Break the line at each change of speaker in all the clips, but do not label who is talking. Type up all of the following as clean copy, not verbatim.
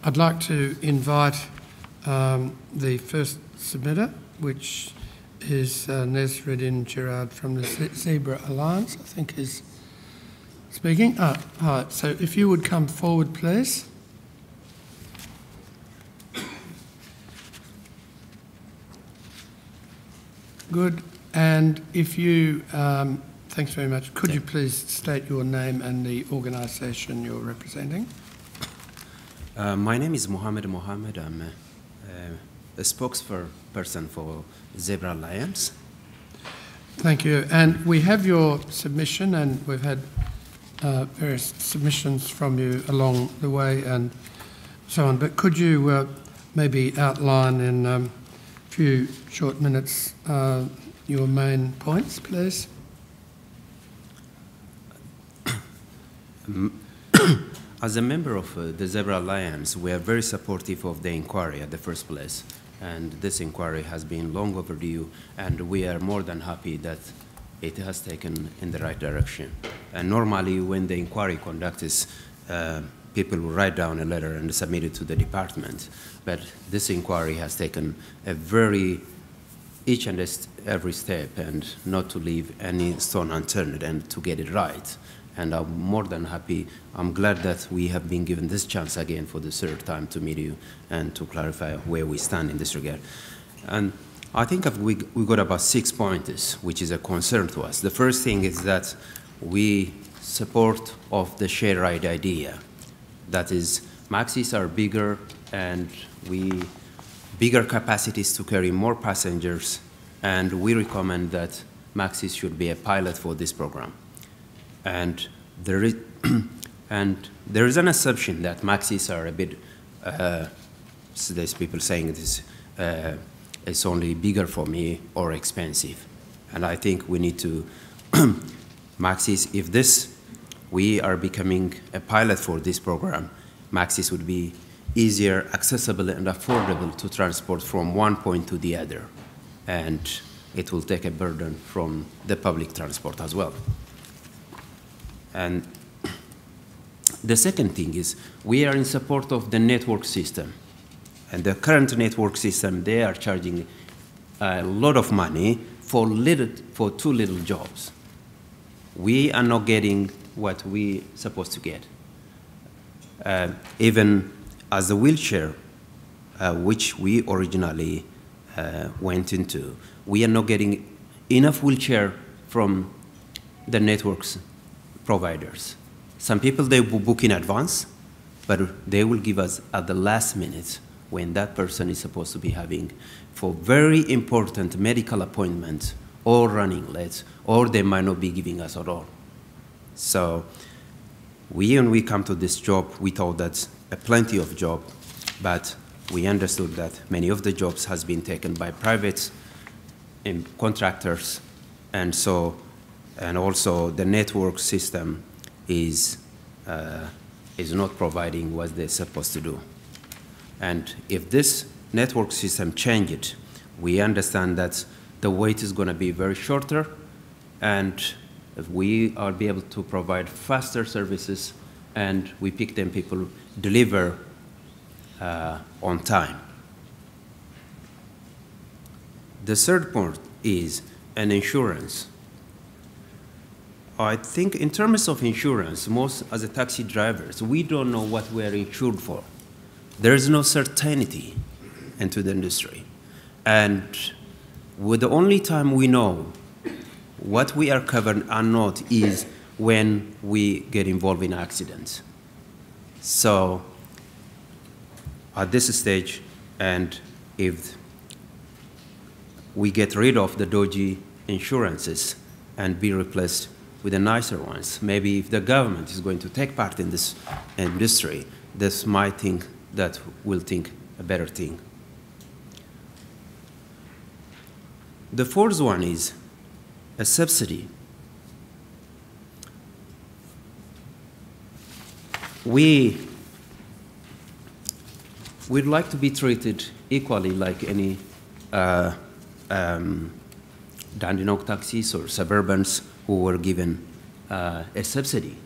I'd like to invite the first submitter, which is Nesredin Gerard from the Zebra Alliance, I think is speaking. Hi. So if you would come forward, please. Good. And if you, thanks very much. Could you please state your name and the organisation you're representing?
My name is Mohammed. I'm a spokesperson for Zebra Alliance.
Thank you. And we have your submission, and we've had various submissions from you along the way and so on. But could you maybe outline in a few short minutes your main points, please?
As a member of the Zebra Alliance, we are very supportive of the inquiry at the first place. And this inquiry has been long overdue, and we are more than happy that it has taken in the right direction. And normally when the inquiry conducts, people will write down a letter and submit it to the department. But this inquiry has taken a very each and every step, and not to leave any stone unturned and to get it right. And I'm more than happy. I'm glad that we have been given this chance again for the third time to meet you and to clarify where we stand in this regard. And I think we got about 6 pointers, which is a concern to us. The first thing is that we support of the share ride idea. That is, maxis are bigger and bigger capacities to carry more passengers, and we recommend that maxis should be a pilot for this program. And there is an assumption that maxis are a bit, so there's people saying this, it's only bigger for me or expensive. And I think we need to, maxis, if we are becoming a pilot for this program, maxis would be easier, accessible, and affordable to transport from one point to the other. And it will take a burden from the public transport as well. And the second thing is we are in support of the network system. And the current network system, they are charging a lot of money for too little jobs. We are not getting what we supposed to get. Even as a wheelchair, which we originally went into, we are not getting enough wheelchair from the networks providers. Some people, they will book in advance, but they will give us at the last minute when that person is supposed to be having for very important medical appointments or running late, or they might not be giving us at all. So when we come to this job, we thought that's plenty of job, but we understood that many of the jobs has been taken by private contractors, and also the network system is not providing what they're supposed to do. And if this network system changes, we understand that the wait is going to be very shorter, and if we are be able to provide faster services, and we pick them people deliver on time. The third point is an insurance. I think in terms of insurance, most as a taxi drivers, we don't know what we are insured for. There is no certainty into the industry. And with the only time we know what we are covered or not is when we get involved in accidents. So at this stage, and if we get rid of the dodgy insurances and be replaced with the nicer ones, maybe if the government is going to take part in this industry, this might think that will think a better thing. The fourth one is a subsidy. We'd like to be treated equally like any Dandenong taxis or suburbans who were given a subsidy.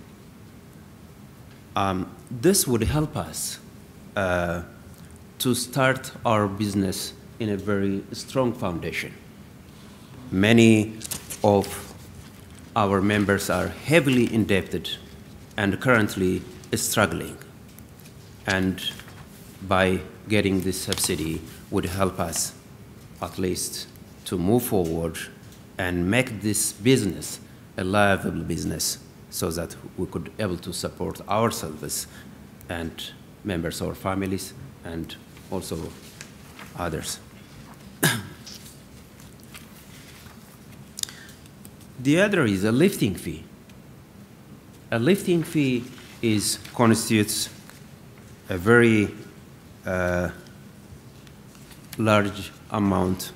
This would help us to start our business in a very strong foundation. Many of our members are heavily indebted and currently struggling. And by getting this subsidy would help us at least to move forward and make this business a livable business so that we could be able to support ourselves and members of our families and also others. The other is a lifting fee. A lifting fee constitutes a very large amount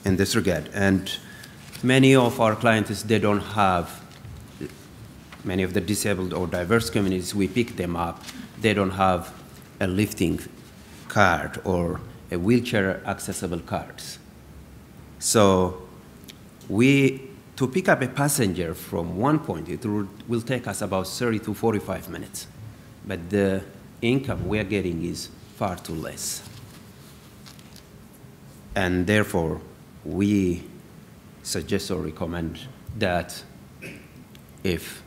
in this regard. And many of our clients, they don't have, many of the disabled or diverse communities, we pick them up, they don't have a lifting card or a wheelchair accessible cards. So to pick up a passenger from one point, it will take us about 30 to 45 minutes. But the income we are getting is far too less. And therefore, we suggest or recommend that if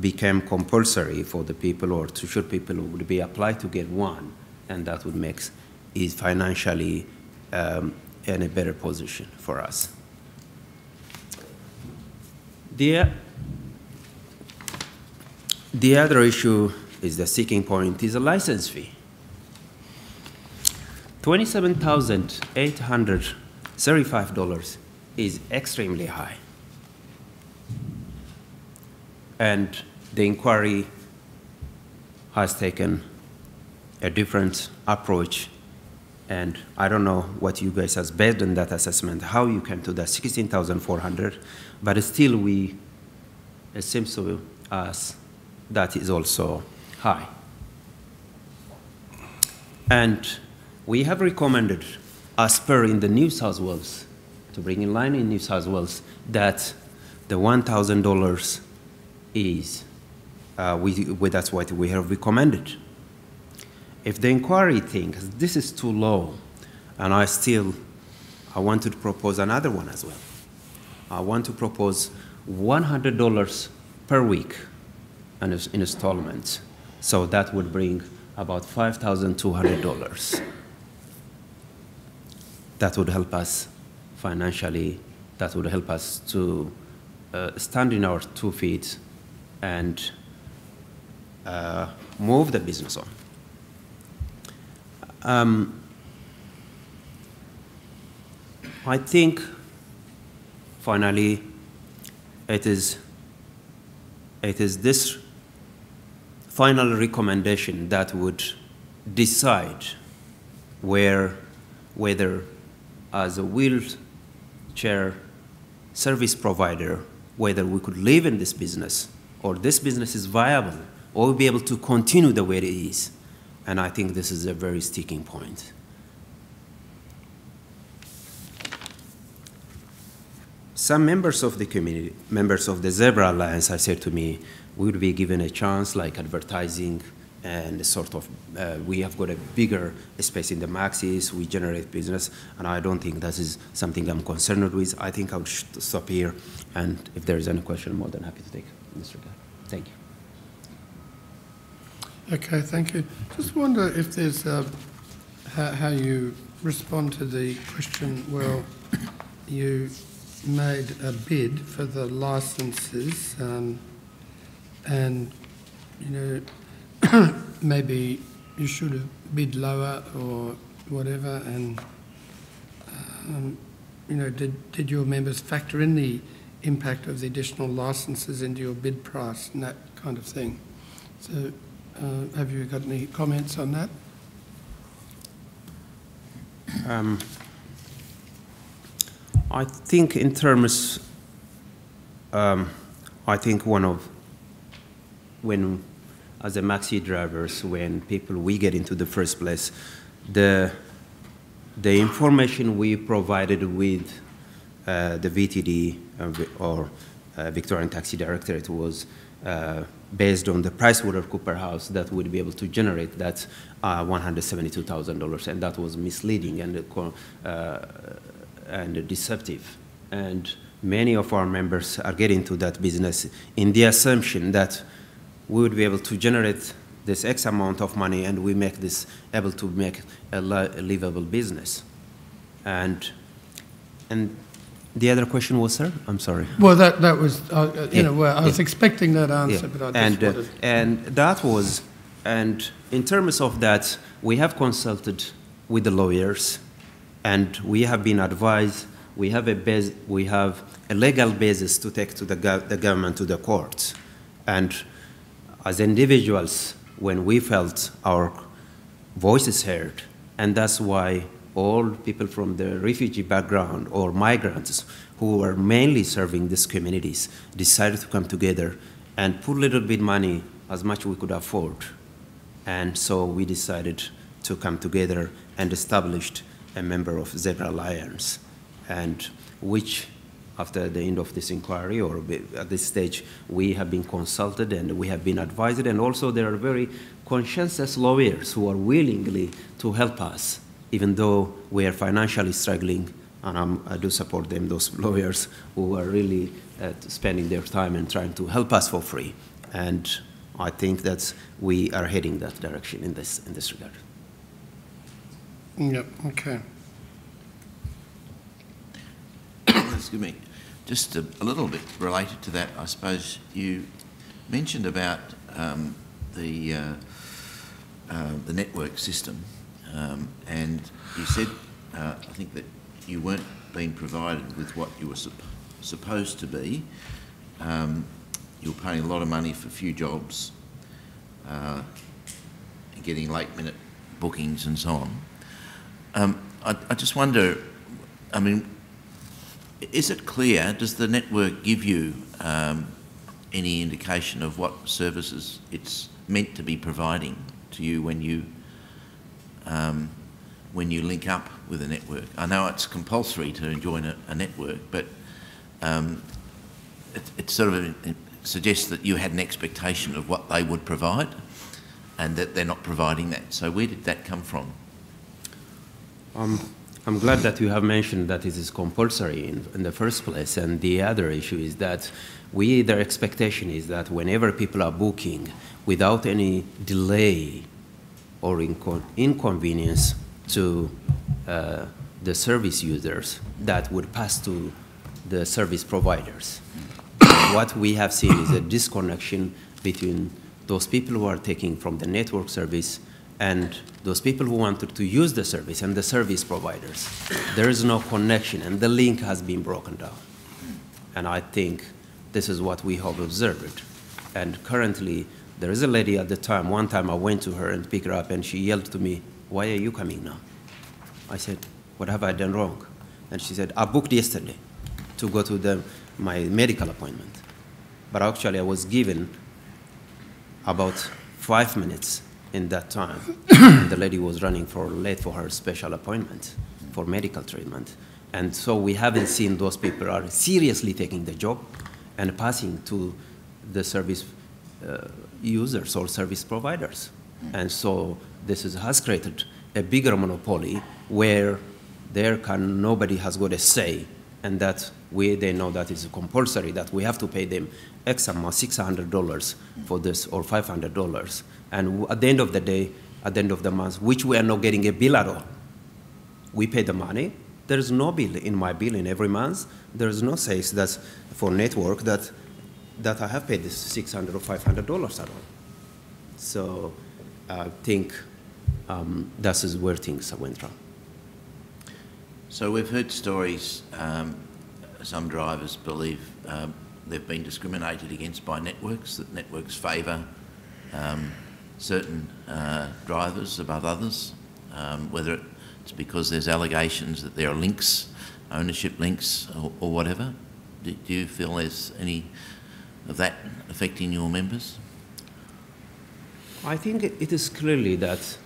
became compulsory for the people or to should people would be applied to get one, and that would make it financially in a better position for us. The other issue is the sticking point is a license fee. $27,835 is extremely high. And the inquiry has taken a different approach. And I don't know what you guys have based on that assessment, how you came to that 16,400, but still it seems to us that is also high. And we have recommended, as per in the New South Wales, to bring in line in New South Wales, that the $1,000 is, that's what we have recommended. If the inquiry thinks this is too low, and I want to propose another one as well. I want to propose $100 per week in installments. So that would bring about $5,200. That would help us financially. That would help us to stand in our 2 feet and move the business on. I think, finally, it is this final recommendation that would decide whether as a wheelchair service provider, whether we could live in this business or this business is viable or we'll be able to continue the way it is. And I think this is a very sticking point. Some members of the community, members of the Zebra Alliance, have said to me, we would be given a chance like advertising and sort of, we have got a bigger space in the maxis, we generate business, and I don't think that is something I'm concerned with. I think I would stop here, and if there is any question, I'm more than happy to take Mr. Gerard. Thank you.
Okay, thank you. Just wonder if there's how you respond to the question, well, you made a bid for the licenses and, you know, maybe you should have bid lower or whatever, and, you know, did your members factor in the impact of the additional licenses into your bid price and that kind of thing? So, have you got any comments on that?
I think in terms, I think when as a maxi drivers, when we get into the first place, the information we provided with the VTD or Victorian Taxi Directorate was based on the PricewaterhouseCoopers house that would be able to generate that $172,000, and that was misleading and deceptive. And many of our members are getting to that business in the assumption that we would be able to generate this X amount of money and we make this able to make a livable business. And the other question was, sir? I'm sorry.
Well, that was, I was expecting that answer, but I just wanted...
And that was, and in terms of that, we have consulted with the lawyers, and we have been advised, we have a legal basis to take to the government to the courts. And as individuals, when we felt our voices heard, and that's why all people from the refugee background or migrants who were mainly serving these communities decided to come together and put a little bit money as much we could afford. And so we decided to come together and established a member of Zebra Alliance, and which after the end of this inquiry or at this stage, we have been consulted and we have been advised, and also there are very conscientious lawyers who are willingly to help us, even though we are financially struggling, and I do support them, those lawyers who are really spending their time and trying to help us for free. And I think that we are heading that direction in this regard.
Yep, okay.
Excuse me. Just a little bit related to that, I suppose you mentioned about the network system, and you said, I think that you weren't being provided with what you were supposed to be. You were paying a lot of money for few jobs, and getting late-minute bookings and so on. I just wonder, I mean, is it clear, does the network give you any indication of what services it's meant to be providing to you when you link up with a network? I know it's compulsory to join a network, but it sort of suggests that you had an expectation of what they would provide and that they're not providing that. So where did that come from?
I'm glad that you have mentioned that it is compulsory in the first place, and the other issue is that their expectation is that whenever people are booking without any delay or inconvenience to the service users, that would pass to the service providers. What we have seen is a disconnection between those people who are taking from the network service and those people who wanted to use the service and the service providers. There is no connection, and the link has been broken down. And I think this is what we have observed. And currently, there is a lady at the time, one time I went to her and picked her up, and she yelled to me, "Why are you coming now?" I said, "What have I done wrong?" And she said, "I booked yesterday to go to my medical appointment. But actually, I was given about 5 minutes in that time. The lady was running late for her special appointment for medical treatment. And so we haven't seen those people are seriously taking the job and passing to the service users or service providers. And so this has created a bigger monopoly where nobody has got a say, and that they know that it's compulsory, that we have to pay them X amount, $600 for this or $500. And at the end of the day, at the end of the month, which we are not getting a bill at all. We pay the money. There is no bill in my bill in every month. There is no say that for network that I have paid this $600 or $500 at all. So I think that is where things went wrong.
So we've heard stories, some drivers believe they've been discriminated against by networks, that networks favour certain drivers above others, whether it's because there's allegations that there are links, ownership links or whatever. Do you feel there's any of that affecting your members?
I think it is clearly that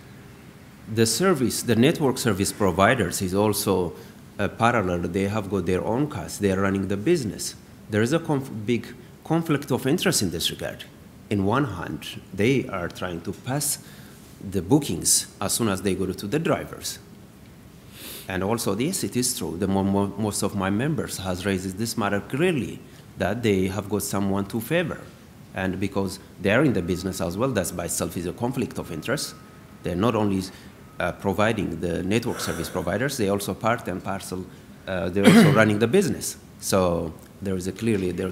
the network service providers is also parallel. They have got their own costs. They are running the business. There is a big conflict of interest in this regard. in one hand, they are trying to pass the bookings as soon as they go to the drivers. And also, yes, it is true. Most of my members has raised this matter clearly, that they have got someone to favor. And because they're in the business as well, that by itself is a conflict of interest. They're not only providing the network service providers, they also part and parcel, they're also running the business. So there's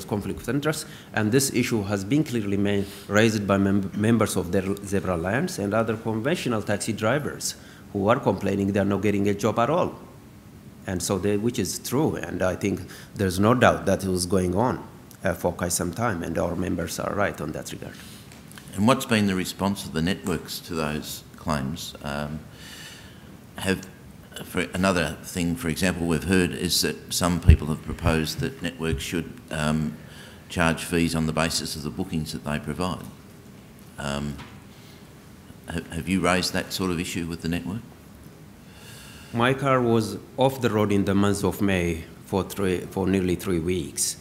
conflict of interest, and this issue has been clearly raised by members of the Zebra Alliance and other conventional taxi drivers who are complaining they're not getting a job at all. And so, which is true, and I think there's no doubt that it was going on for quite some time, and our members are right on that regard.
And what's been the response of the networks to those claims? For another thing, for example, we've heard is that some people have proposed that networks should charge fees on the basis of the bookings that they provide. Have you raised that sort of issue with the network?
My car was off the road in the month of May for nearly 3 weeks,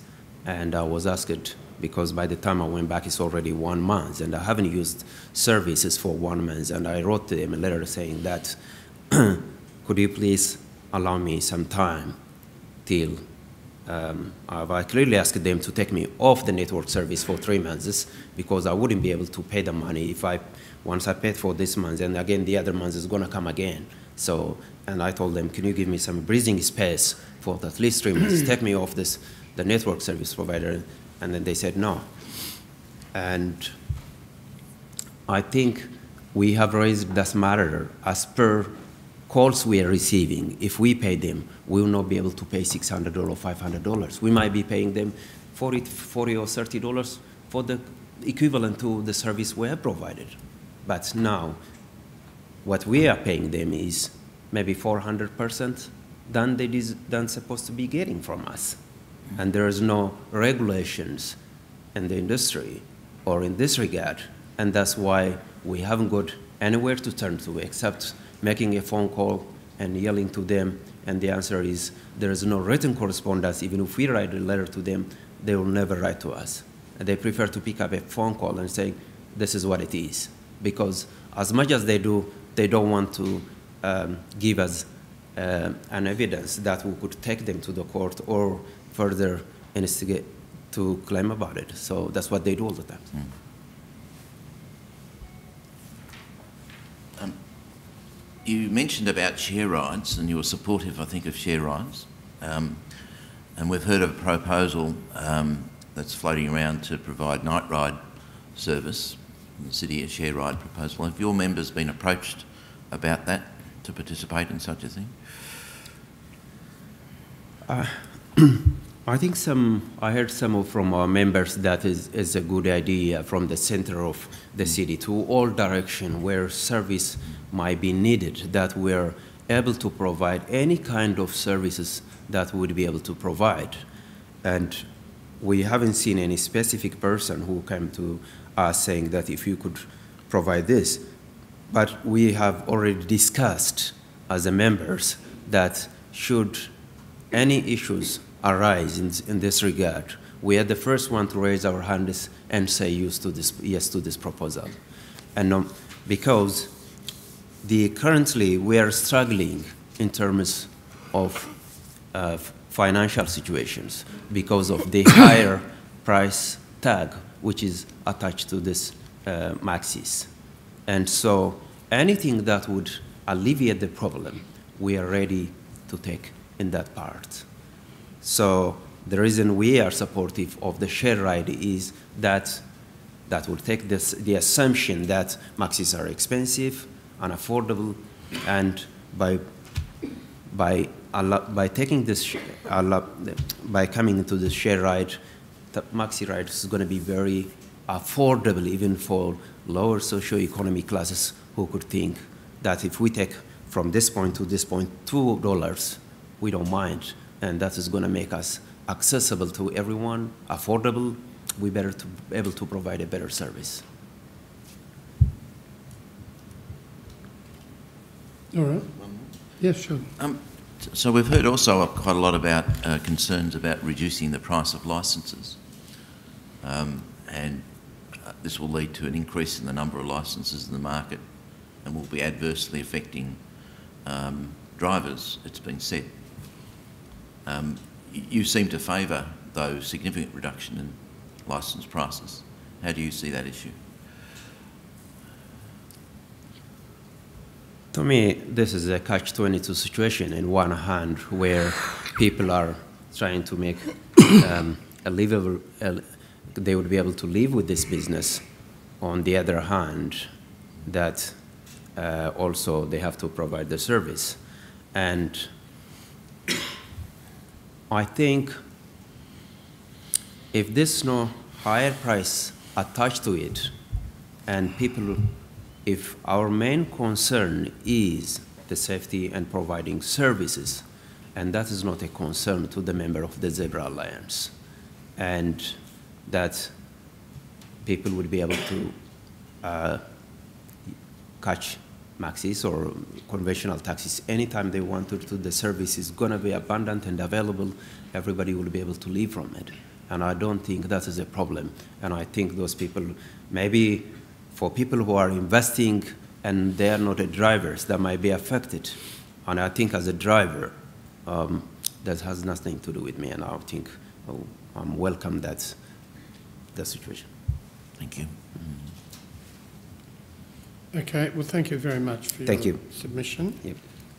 and I was asked, because by the time I went back it's already 1 month, and I haven't used services for 1 month, and I wrote to them a letter saying that, could you please allow me some time till, I clearly asked them to take me off the network service for 3 months, because I wouldn't be able to pay the money if once I paid for this month, and again the other month is gonna come again. So, and I told them, can you give me some breathing space for at least 3 months, take me off the network service provider, and then they said no. And I think we have raised this matter as per calls we are receiving. If we pay them, we will not be able to pay $600 or $500. We might be paying them $40 or $30 for the equivalent to the service we have provided. But now, what we are paying them is maybe 400% than they're supposed to be getting from us. And there is no regulations in the industry or in this regard, and that's why we haven't got anywhere to turn to except making a phone call and yelling to them, and the answer is there is no written correspondence. Even if we write a letter to them, they will never write to us. And they prefer to pick up a phone call and say, this is what it is. Because as much as they do, they don't want to give us an evidence that we could take them to the court or further investigate to claim about it. So that's what they do all the time.
You mentioned about share rides, and you were supportive, I think, of share rides. And we've heard of a proposal that's floating around to provide night ride service in the city, a share ride proposal. Have your members been approached about that, to participate in such a thing?
I think I heard some from our members that is a good idea from the center of the city to all direction where service might be needed, that we're able to provide any kind of services that we'd be able to provide. And we haven't seen any specific person who came to us saying that if you could provide this, but we have already discussed as the members that should any issues arise in this regard, we are the first one to raise our hands and say yes to this proposal. And because currently we are struggling in terms of financial situations because of the higher price tag which is attached to this Maxis. And so anything that would alleviate the problem, we are ready to take in that part. So the reason we are supportive of the share ride is that will take the assumption that Maxis are expensive, unaffordable, and by taking this, by coming into the share ride, the Maxi ride is going to be very affordable even for lower socioeconomic classes who could think that if we take from this point to this point $2, we don't mind, and that is going to make us accessible to everyone, affordable. We better to be able to provide a better service.
All right. Yes, sure.
So we've heard also quite a lot about concerns about reducing the price of licences. And this will lead to an increase in the number of licences in the market and will be adversely affecting drivers, it's been said. You seem to favour, though, significant reduction in licence prices. How do you see that issue?
To me, this is a catch-22 situation. In one hand, where people are trying to make a livable, they would be able to live with this business. On the other hand, that also they have to provide the service. And I think if there's no higher price attached to it, and people, if our main concern is the safety and providing services, and that is not a concern to the member of the Zebra Alliance, and that people would be able to catch maxis or conventional taxis anytime they wanted to, the service is going to be abundant and available, everybody will be able to live from it. And I don't think that is a problem. And I think those people, maybe for people who are investing and they are not drivers, that might be affected. And I think as a driver, that has nothing to do with me, and I think I'm welcome that's the situation.
Thank you.
Okay, well, thank you very much for your submission.
Yep.